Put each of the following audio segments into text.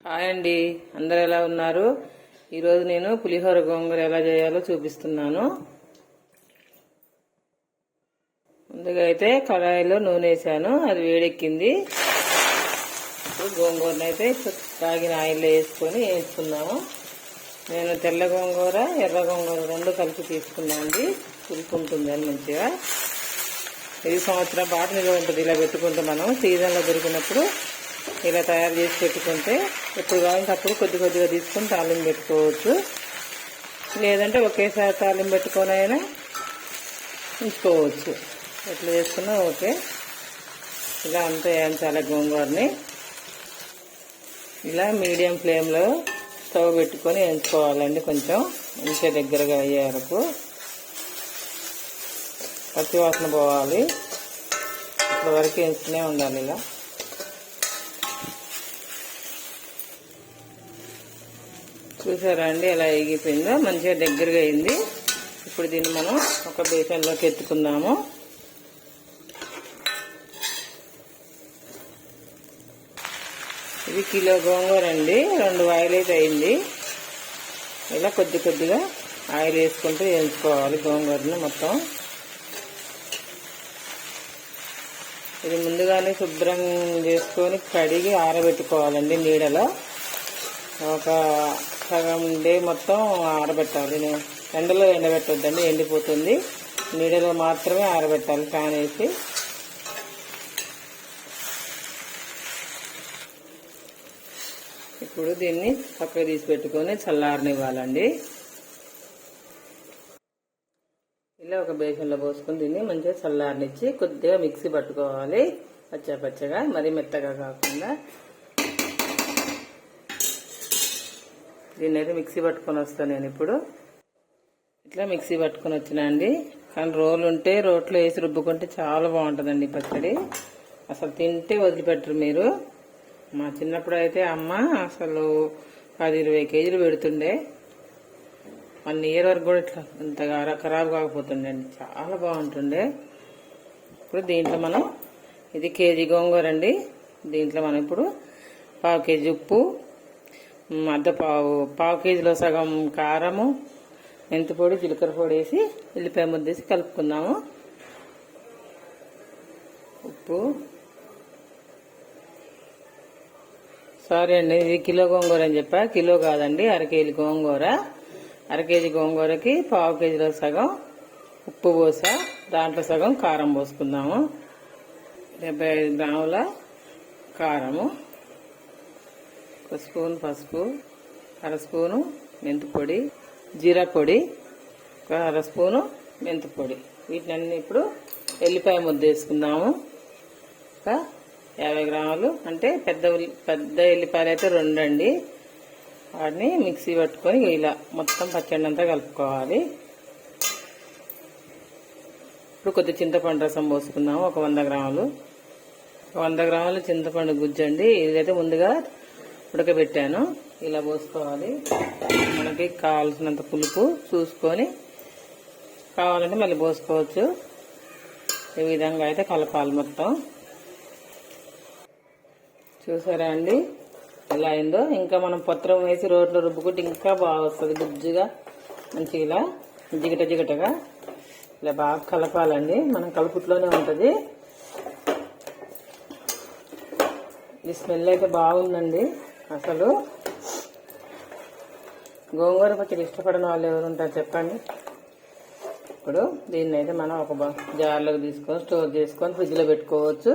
Hi అండి, అందరు ఎలా ఉన్నారు? ఈరోజు నేను పులిహోర గోంగూర ఎలా చేయాలో చూపిస్తున్నాను. ముందుగా అయితే కడాయిలో నూనె వేసాను, అది వేడెక్కింది. ఇప్పుడు గోంగూరను అయితే తాగిన ఆయిల్లో వేసుకొని వేసుకున్నాము. నేను తెల్ల గోంగూర ఎర్ర గోంగూర రెండు కలిపి తీసుకున్నాను. పులుపు ఉంటుంది అని మంచిగా. ఇది సంవత్సరం పాటు నిల్వ ఉంటుంది. ఇలా పెట్టుకుంటే మనం సీజన్లో దొరికినప్పుడు ఇలా తయారు చేసి పెట్టుకుంటే ఎప్పుడు కావాలంటే అప్పుడు కొద్ది కొద్దిగా తీసుకొని తాలింపు పెట్టుకోవచ్చు. లేదంటే ఒకేసారి తాలింపు పెట్టుకొని అయినా ఉంచుకోవచ్చు. ఎట్లా చేసుకున్నా ఓకే. ఇలా అంతా వేయించాలి గోంగూరని. ఇలా మీడియం ఫ్లేమ్లో స్టవ్ పెట్టుకొని వేయించుకోవాలండి. కొంచెం మంచిగా దగ్గరగా అయ్యే వరకు పచ్చివాసన పోవాలి. ఇప్పటి వరకు వేస్తూనే ఉండాలి. ఇలా చూసారా అండి, ఎలా ఎగిపోయిందో, మంచిగా దగ్గరగా అయింది. ఇప్పుడు దీన్ని మనం ఒక బేసన్లోకి ఎత్తుకుందాము. ఇది కిలో గోంగూర అండి, 2 ఆయిల్ అయితే అయింది. ఇలా కొద్ది కొద్దిగా ఆయిల్ వేసుకుంటూ వేయించుకోవాలి గోంగూరని మొత్తం. ఇది ముందుగానే శుభ్రం చేసుకొని కడిగి ఆరబెట్టుకోవాలండి నీడలో. ఒక సగం డే మొత్తం ఆరబెట్టాలి. ఎండలో ఎండబెట్టొద్దండి, ఎండిపోతుంది. నీడలో మాత్రమే ఆరబెట్టాలి ఫ్యాన్ వేసి. ఇప్పుడు దీన్ని పక్కకు తీసి పెట్టుకొని చల్లారనివ్వాలండి. ఇలా ఒక బేసన్లో పోసుకొని దీన్ని మంచిగా చల్లారనిచ్చి కొద్దిగా మిక్సీ పట్టుకోవాలి. పచ్చగా, మరీ మెత్తగా కాకుండా. దీన్ని అయితే మిక్సీ పట్టుకొని వస్తాను నేను ఇప్పుడు. ఇట్లా మిక్సీ పట్టుకొని వచ్చినా అండి. కానీ రోలు ఉంటే రోట్లో వేసి రుబ్బుకుంటే చాలా బాగుంటుందండి పచ్చడి. అసలు తింటే వదిలిపెట్టరు మీరు. మా చిన్నప్పుడు అయితే అమ్మ అసలు 10-20 కేజీలు పెడుతుండే. 1 ఇయర్ వరకు కూడా ఇట్లా ఇంతగా ఖరాబ్ కాకపోతుండే అండి, చాలా బాగుంటుండే. ఇప్పుడు దీంట్లో మనం, ఇది కేజీ గోంగూర అండి. దీంట్లో మనం ఇప్పుడు 1/2 కేజీ ఉప్పు, పావు కేజీలో సగం కారము, మెంతి పొడి, జీలకర్ర పొడి వేసి ఉల్లిపాయ ముద్దేసి కలుపుకుందాము. ఉప్పు, సారీ అండి, ఇది కిలో గోంగూర అని చెప్పా, కిలో కాదండి, 1/2 కేజీ గోంగూర. 1/2 కేజీ గోంగూరకి 1/2 కేజీలో సగం ఉప్పు పోసా, దాంట్లో సగం కారం పోసుకుందాము. 75 గ్రాముల కారము, 1 స్పూన్ పసుపు, 1/2 స్పూను మెంతి పొడి, జీరా పొడి, 1/2 స్పూను మెంతి పొడి. వీటిని ఇప్పుడు ఎల్లిపాయ ముద్ద వేసుకుందాము. ఒక 50 గ్రాములు, అంటే పెద్ద ఎల్లిపాయలు అయితే 2 అండి. వాటిని మిక్సీ పట్టుకొని ఇలా మొత్తం పచ్చడి అంతా కలుపుకోవాలి. ఇప్పుడు కొద్దిగా చింతపండు రసం పోసుకుందాము. ఒక 100 గ్రాములు. 100 గ్రాములు చింతపండు గుజ్జండి. ఇదైతే ముందుగా ఉడకబెట్టాను. ఇలా పోసుకోవాలి. మనకి కావాల్సినంత పులుపు చూసుకొని కావాలంటే మళ్ళీ పోసుకోవచ్చు. ఈ విధంగా అయితే కలపాలి మొత్తం. చూసారా అండి ఎలా అయిందో? ఇంకా మనం పత్రం వేసి రోట్లో రుబ్బుకుంటే ఇంకా బాగా వస్తుంది, గుజ్జుగా మంచిగా ఇలా జిగటగా ఇలా బాగా కలపాలండి. మనం కలుపుట్లోనే ఉంటుంది. ఈ స్మెల్ అయితే బాగుందండి. అసలు గోంగూర పచ్చడి ఇష్టపడిన వాళ్ళు ఎవరు ఉంటారు చెప్పండి. ఇప్పుడు దీన్ని అయితే మనం ఒక జార్లోకి తీసుకొని స్టోర్ చేసుకొని ఫ్రిడ్జ్లో పెట్టుకోవచ్చు.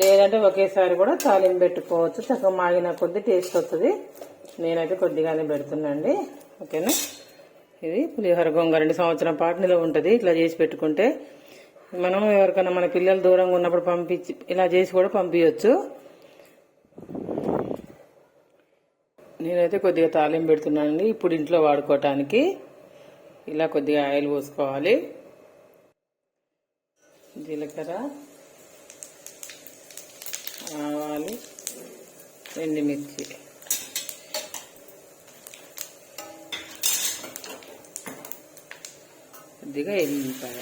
లేదంటే ఒకేసారి కూడా తాలింపు పెట్టుకోవచ్చు. చక్కగా మాగిన కొద్ది టేస్ట్ వస్తుంది. నేనైతే కొద్దిగానే పెడుతున్నాండి. ఓకేనా? ఇది పులిహోర గోంగూర 2 సంవత్సరం పాటు నిల్వ ఉంటుంది. ఇట్లా చేసి పెట్టుకుంటే మనం ఎవరికైనా మన పిల్లలు దూరంగా ఉన్నప్పుడు పంపించి ఇలా చేసి కూడా పంపించవచ్చు. నేనైతే కొద్దిగా తాలింపు పెడుతున్నానండి ఇప్పుడు ఇంట్లో వాడుకోవటానికి. ఇలా కొద్దిగా ఆయిల్ పోసుకోవాలి. జీలకర్ర, ఆవాలు, ఎండుమిర్చి, కొద్దిగా ఎల్లిపాయ,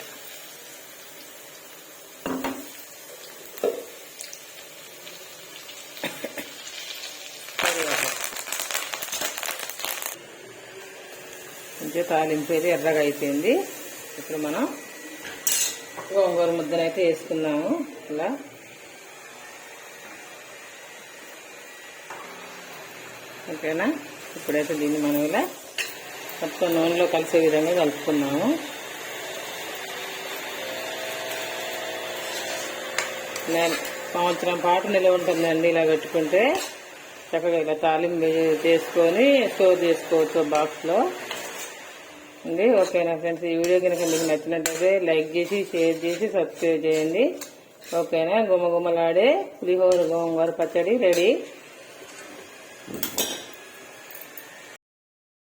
కరివేపాకు. మంచిగా తాలింపేది ఎర్రగా అయిపోయింది. ఇప్పుడు మనం గోంగూర ముద్దనైతే వేసుకుందాము. ఇలా ఓకేనా. ఇప్పుడైతే దీన్ని మనం ఇలా మొత్తం నూనెలో కలిసే విధంగా కలుపుకున్నాము. సంవత్సరం పాటు నిల్వ ఉంటుందండి ఇలా పెట్టుకుంటే. చక్కగా ఇలా తాలింపు చేసుకొని స్టోర్ చేసుకోవచ్చు బాక్స్లో అండి. ఓకేనా ఫ్రెండ్స్, ఈ వీడియో కనుక మీకు నచ్చినట్లయితే లైక్ చేసి షేర్ చేసి సబ్స్క్రైబ్ చేయండి. ఓకేనా. గుమ్మగుమ్మలాడే పులిహోర గోంగూర పచ్చడి రెడీ.